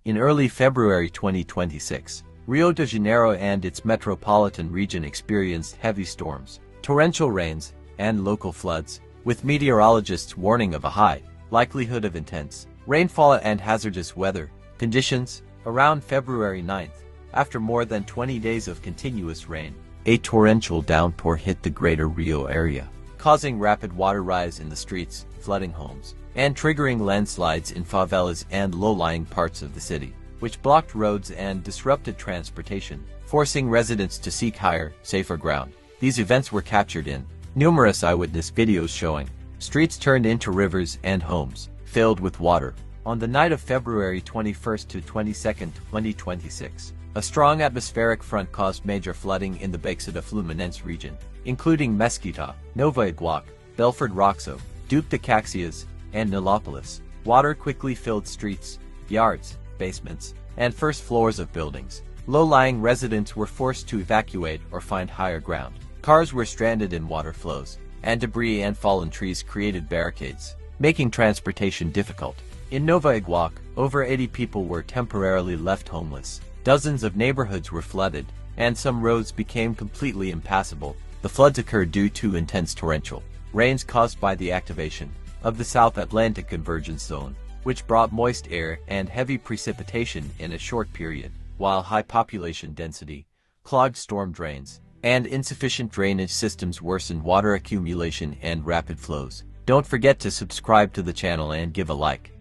In early February 2026, Rio de Janeiro and its metropolitan region experienced heavy storms, torrential rains, and local floods, with meteorologists warning of a high likelihood of intense rainfall and hazardous weather conditions. Around February 9th, after more than 20 days of continuous rain, a torrential downpour hit the greater Rio area, causing rapid water rise in the streets, flooding homes, and triggering landslides in favelas and low-lying parts of the city, which blocked roads and disrupted transportation, forcing residents to seek higher, safer ground. These events were captured in numerous eyewitness videos showing streets turned into rivers and homes filled with water. On the night of February 21st to 22nd, 2026, a strong atmospheric front caused major flooding in the Baixada Fluminense region, including Mesquita, Nova Iguaçu, Belford Roxo, Duque de Caxias, and Nilópolis. Water quickly filled streets, yards, basements, and first floors of buildings. Low-lying residents were forced to evacuate or find higher ground. Cars were stranded in water flows, and debris and fallen trees created barricades, making transportation difficult. In Nova Iguaçu, over 80 people were temporarily left homeless. Dozens of neighborhoods were flooded, and some roads became completely impassable. The floods occurred due to intense torrential rains caused by the activation of the South Atlantic Convergence Zone, which brought moist air and heavy precipitation in a short period, while high population density, clogged storm drains, and insufficient drainage systems worsened water accumulation and rapid flows. Don't forget to subscribe to the channel and give a like.